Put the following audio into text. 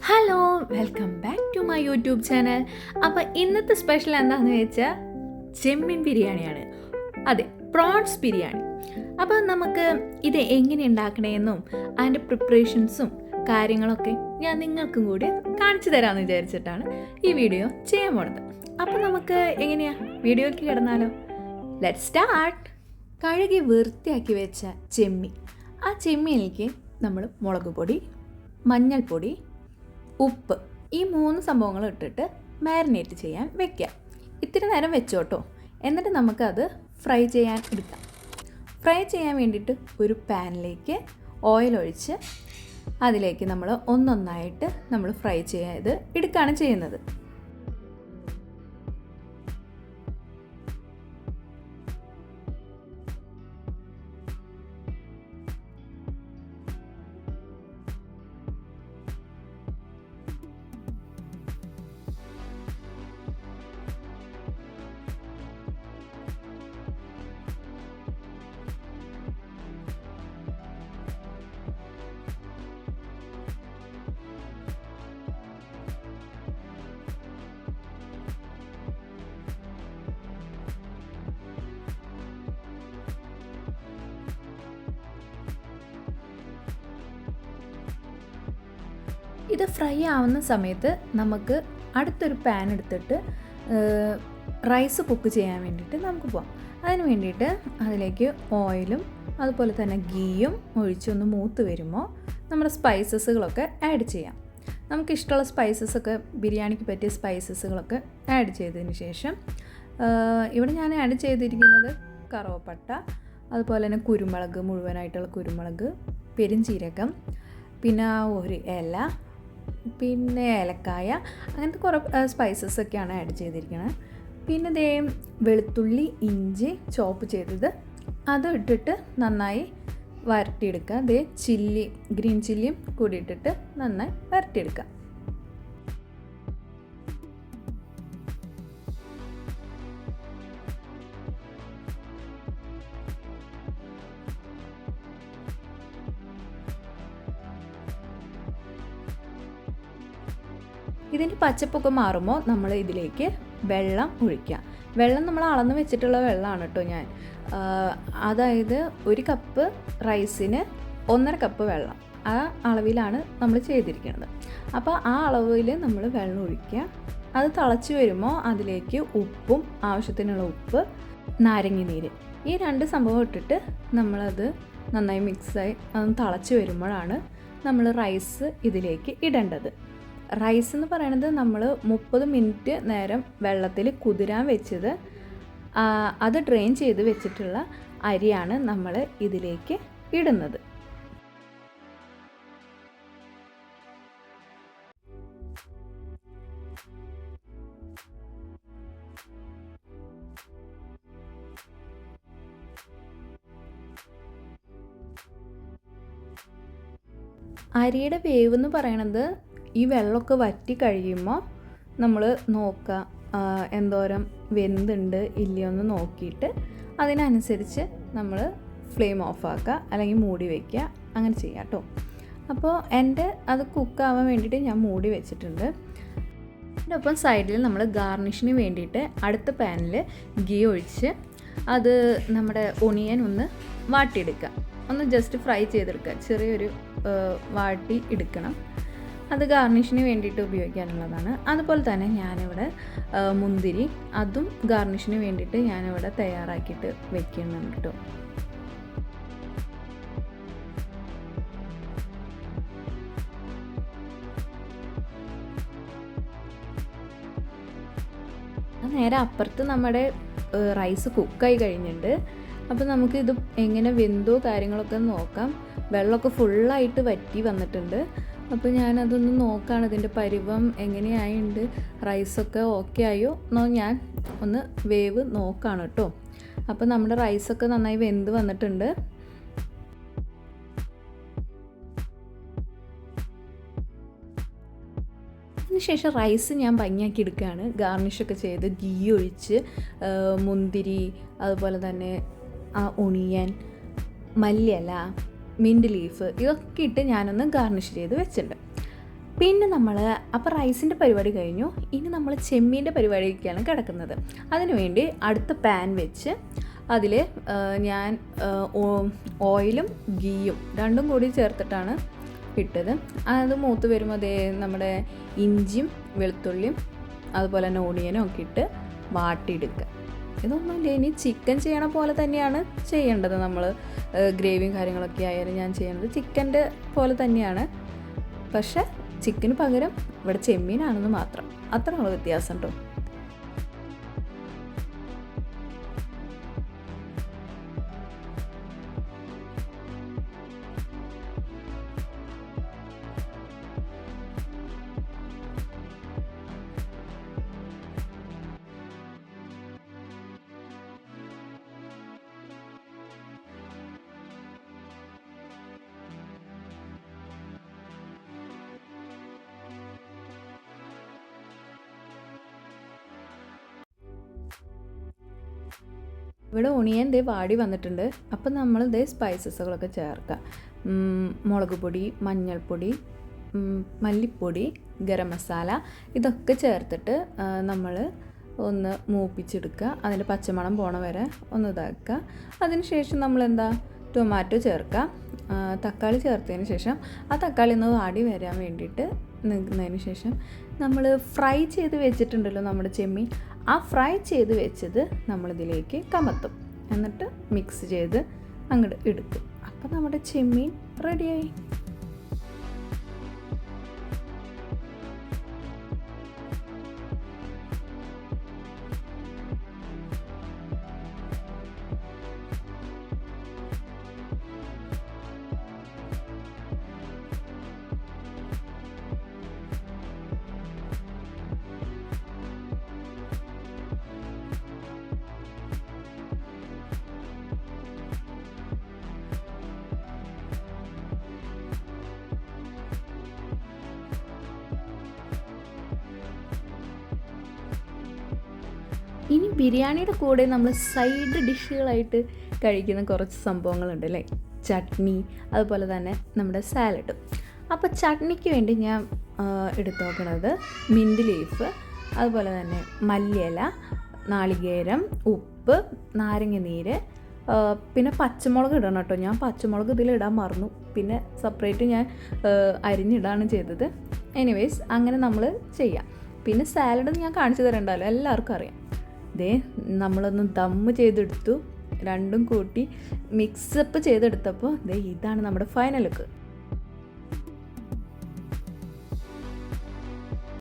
Hello, welcome back to my YouTube channel. അപ്പോൾ ഇന്നത്തെ special എന്താണെന്ന് വെച്ചാൽ ചെമ്മീൻ ബിരിയാണിയാണ്. അതെ, പ്രോൺസ് ബിരിയാണി. അപ്പോൾ നമുക്ക് ഇത് എങ്ങനെ ഉണ്ടാക്കണമെന്നും അതിൻ്റെ പ്രിപ്പറേഷൻസും കാര്യങ്ങളൊക്കെ ഞാൻ നിങ്ങൾക്കും കൂടി കാണിച്ചു തരാമെന്ന് വിചാരിച്ചിട്ടാണ് ഈ വീഡിയോ ചെയ്യാൻ പോണത്. അപ്പോൾ നമുക്ക് എങ്ങനെയാണ് വീഡിയോയ്ക്ക് കിടന്നാലോ? Let's start. കഴുകി വൃത്തിയാക്കി വെച്ച ചെമ്മീൻ. ആ ചെമ്മീനിലേക്ക് നമ്മൾ മുളക് പൊടി, മഞ്ഞൾപ്പൊടി, ഉപ്പ്, ഈ 3 സംഭവങ്ങൾ ഇട്ടിട്ട് മാരിനേറ്റ് ചെയ്യാൻ വെക്കുക. ഇത്തിരി നേരം വെച്ചോട്ടോ. എന്നിട്ട് നമുക്കത് ഫ്രൈ ചെയ്യാൻ എടുക്കാം. ഫ്രൈ ചെയ്യാൻ വേണ്ടിയിട്ട് ഒരു പാനിലേക്ക് ഓയിൽ ഒഴിച്ച് അതിലേക്ക് നമ്മൾ ഒന്നൊന്നായിട്ട് നമ്മൾ ഫ്രൈ ചെയ്ത് എടുക്കുകയാണ് ചെയ്യുന്നത്. ഇത് ഫ്രൈ ആവുന്ന സമയത്ത് നമുക്ക് അടുത്തൊരു പാൻ എടുത്തിട്ട് റൈസ് കുക്ക് ചെയ്യാൻ വേണ്ടിയിട്ട് നമുക്ക് പോകാം. അതിന് വേണ്ടിയിട്ട് അതിലേക്ക് ഓയിലും അതുപോലെ തന്നെ ഗീയും ഒഴിച്ചൊന്ന് മൂത്ത് വരുമ്പോൾ നമ്മുടെ സ്പൈസസുകളൊക്കെ ആഡ് ചെയ്യാം. നമുക്കിഷ്ടമുള്ള സ്പൈസസൊക്കെ, ബിരിയാണിക്ക് പറ്റിയ സ്പൈസസുകളൊക്കെ ആഡ് ചെയ്തതിന് ശേഷം ഇവിടെ ഞാൻ ആഡ് ചെയ്തിരിക്കുന്നത് കറുവപ്പട്ട, അതുപോലെ തന്നെ കുരുമുളക്, മുഴുവനായിട്ടുള്ള കുരുമുളക്, പെരുംജീരകം, പിന്നെ ഒരു ഇല, പിന്നെ ഏലക്കായ, അങ്ങനത്തെ കുറേ സ്പൈസസൊക്കെയാണ് ആഡ് ചെയ്തിരിക്കുന്നത്. പിന്നെ ദേ വെളുത്തുള്ളി, ഇഞ്ചി ചോപ്പ് ചെയ്തത് അത് ഇട്ടിട്ട് നന്നായി വരട്ടിയെടുക്കുക. ദേ ചില്ലി, ഗ്രീൻ ചില്ലിയും കൂടി ഇട്ടിട്ട് നന്നായി വരട്ടിയെടുക്കുക. ഇതിൻ്റെ പച്ചപ്പൊക്കെ മാറുമ്പോൾ നമ്മൾ ഇതിലേക്ക് വെള്ളം ഒഴിക്കുക. വെള്ളം നമ്മൾ അളന്ന് വെച്ചിട്ടുള്ള വെള്ളമാണ് കേട്ടോ ഞാൻ. അതായത് 1 കപ്പ് റൈസിന് 1.5 കപ്പ് വെള്ളം, ആ അളവിലാണ് നമ്മൾ ചെയ്തിരിക്കുന്നത്. അപ്പോൾ ആ അളവിൽ നമ്മൾ വെള്ളം ഒഴിക്കുക. അത് തിളച്ച് വരുമ്പോൾ അതിലേക്ക് ഉപ്പും, ആവശ്യത്തിനുള്ള ഉപ്പ്, നാരങ്ങ നീര്, ഈ 2 സംഭവം ഇട്ടിട്ട് നമ്മളത് നന്നായി മിക്സായി അത് തിളച്ച് വരുമ്പോഴാണ് നമ്മൾ റൈസ് ഇതിലേക്ക് ഇടേണ്ടത്. റൈസ് എന്ന് പറയുന്നത് നമ്മൾ 30 മിനിറ്റ് നേരം വെള്ളത്തിൽ കുതിരാൻ വെച്ചത്, അത് ഡ്രെയിൻ ചെയ്ത് വെച്ചിട്ടുള്ള അരിയാണ് നമ്മൾ ഇതിലേക്ക് ഇടുന്നത്. അരിയുടെ വേവ് എന്ന് പറയണത് ഈ വെള്ളമൊക്കെ വറ്റി കഴിയുമ്പോൾ നമ്മൾ നോക്കുക എന്തോരം വെന്തുണ്ട് ഇല്ലയോ എന്ന് നോക്കിയിട്ട് അതിനനുസരിച്ച് നമ്മൾ ഫ്ലെയിം ഓഫാക്കുക, അല്ലെങ്കിൽ മൂടി വയ്ക്കുക, അങ്ങനെ ചെയ്യാം കേട്ടോ. അപ്പോൾ എൻ്റെ അത് കുക്കാവാൻ വേണ്ടിയിട്ട് ഞാൻ മൂടി വെച്ചിട്ടുണ്ട്. അതിൻ്റെ ഒപ്പം സൈഡിൽ നമ്മൾ ഗാർണിഷിന് വേണ്ടിയിട്ട് അടുത്ത പാനിൽ ഗീ ഒഴിച്ച് അത് നമ്മുടെ ഒണിയൻ ഒന്ന് വാട്ടിയെടുക്കുക, ഒന്ന് ജസ്റ്റ് ഫ്രൈ ചെയ്തെടുക്കുക, ചെറിയൊരു വാട്ടി എടുക്കണം. അത് ഗാർണിഷിന് വേണ്ടിയിട്ട് ഉപയോഗിക്കാനുള്ളതാണ്. അതുപോലെ തന്നെ ഞാനിവിടെ മുന്തിരി, അതും ഗാർണിഷിന് വേണ്ടിയിട്ട് ഞാനിവിടെ തയ്യാറാക്കിയിട്ട് വെക്കുന്നുണ്ട് കേട്ടോ. നേരെ അപ്പുറത്ത് നമ്മുടെ റൈസ് കുക്കായി കഴിഞ്ഞിട്ടുണ്ട്. അപ്പോൾ നമുക്കിത് എങ്ങനെ വെന്തോ കാര്യങ്ങളൊക്കെ നോക്കാം. വെള്ളമൊക്കെ ഫുള്ളായിട്ട് വറ്റി വന്നിട്ടുണ്ട്. അപ്പോൾ ഞാനതൊന്ന് നോക്കുകയാണ്, ഇതിൻ്റെ പരുവം എങ്ങനെയായിട്ടുണ്ട്, റൈസൊക്കെ ഓക്കെ ആയോ എന്നോ ഞാൻ ഒന്ന് വേവ് നോക്കുകയാണ് കേട്ടോ. അപ്പോൾ നമ്മുടെ റൈസൊക്കെ നന്നായി വെന്ത് വന്നിട്ടുണ്ട്. അതിനുശേഷം റൈസ് ഞാൻ ഭംഗിയാക്കി എടുക്കുകയാണ്, ഗാർണിഷൊക്കെ ചെയ്ത് ഗീ ഒഴിച്ച് മുന്തിരി, അതുപോലെ തന്നെ ഒണിയൻ, മല്ലിയില, മിൻറ്റ് ലീഫ്, ഇതൊക്കെ ഇട്ട് ഞാനൊന്ന് ഗാർണിഷ് ചെയ്ത് വെച്ചിട്ടുണ്ട്. പിന്നെ നമ്മൾ അപ്പോൾ റൈസിൻ്റെ പരിപാടി കഴിഞ്ഞു. ഇനി നമ്മൾ ചെമ്മീൻ്റെ പരിപാടിയൊക്കെയാണ് കിടക്കുന്നത്. അതിനുവേണ്ടി അടുത്ത പാൻ വെച്ച് അതിൽ ഞാൻ ഓയിലും ഗീയും രണ്ടും കൂടി ചേർത്തിട്ടാണ് ഇട്ടത്. അത് മൂത്ത് വരുമ്പോൾ അതേ നമ്മുടെ ഇഞ്ചിയും വെളുത്തുള്ളിയും അതുപോലെ തന്നെ ഓണിയനും ഒക്കെ ഇട്ട് വാട്ടിയെടുക്കുക. ഇതൊന്നുമില്ല, ഇനി ചിക്കൻ ചെയ്യണ പോലെ തന്നെയാണ് ചെയ്യേണ്ടത്. നമ്മൾ ഗ്രേവിയും കാര്യങ്ങളൊക്കെ ആയാലും ഞാൻ ചെയ്യുന്നത് ചിക്കൻ്റെ പോലെ തന്നെയാണ്. പക്ഷേ ചിക്കന് പകരം ഇവിടെ ചെമ്മീനാണെന്ന് മാത്രം, അത്രയുള്ള വ്യത്യാസം കേട്ടോ. ഇവിടെ ഒണിയൻ ദേ വാടി വന്നിട്ടുണ്ട്. അപ്പം നമ്മൾ ദേ സ്പൈസസുകളൊക്കെ ചേർക്കുക. മുളക് പൊടി, മഞ്ഞൾപ്പൊടി, മല്ലിപ്പൊടി, ഗരം മസാല ഇതൊക്കെ ചേർത്തിട്ട് നമ്മൾ ഒന്ന് മൂപ്പിച്ചെടുക്കുക. അതിൻ്റെ പച്ചമണം പോണ വരെ ഒന്ന് ഇതാക്കുക. അതിന് ശേഷം നമ്മളെന്താ ടൊമാറ്റോ ചേർക്കുക. തക്കാളി ചേർത്തതിന് ശേഷം ആ തക്കാളി ഒന്ന് വാടി വരാൻ വേണ്ടിയിട്ട് നിൽക്കുന്നതിന് ശേഷം നമ്മൾ ഫ്രൈ ചെയ്ത് വെച്ചിട്ടുണ്ടല്ലോ നമ്മുടെ ചെമ്മീൻ, ആ ഫ്രൈ ചെയ്ത് വെച്ചത് നമ്മളിതിലേക്ക് കമത്തും. എന്നിട്ട് മിക്സ് ചെയ്ത് അങ്ങോട്ട് എടുക്കും. അപ്പോൾ നമ്മുടെ ചെമ്മീൻ റെഡിയായി. ഇനി ബിരിയാണിയുടെ കൂടെ നമ്മൾ സൈഡ് ഡിഷുകളായിട്ട് കഴിക്കുന്ന കുറച്ച് സംഭവങ്ങളുണ്ട് അല്ലേ. ചട്നി, അതുപോലെ തന്നെ നമ്മുടെ സാലഡും. അപ്പോൾ ചട്നിക്ക് വേണ്ടി ഞാൻ എടുത്തു നോക്കുന്നത് മിൻറ്റ് ലീഫ്, അതുപോലെ തന്നെ മല്ലിയില, നാളികേരം, ഉപ്പ്, നാരങ്ങ നീര്, പിന്നെ പച്ചമുളക് ഇടണം കേട്ടോ. ഞാൻ പച്ചമുളക് ഇതിലിടാൻ മറന്നു, പിന്നെ സെപ്പറേറ്റ് ഞാൻ അരിഞ്ഞിടാണ് ചെയ്തത്. എനിവേയ്സ് അങ്ങനെ നമ്മൾ ചെയ്യാം. പിന്നെ സാലഡ് ഞാൻ കാണിച്ചു തരണ്ടല്ലോ, എല്ലാവർക്കും അറിയാം. ദേ നമ്മളൊന്ന് ദമ്മ് ചെയ്തെടുത്തു, രണ്ടും കൂട്ടി മിക്സപ്പ് ചെയ്തെടുത്തപ്പോൾ ദേ ഇതാണ് നമ്മുടെ ഫൈനൽ ലുക്ക്.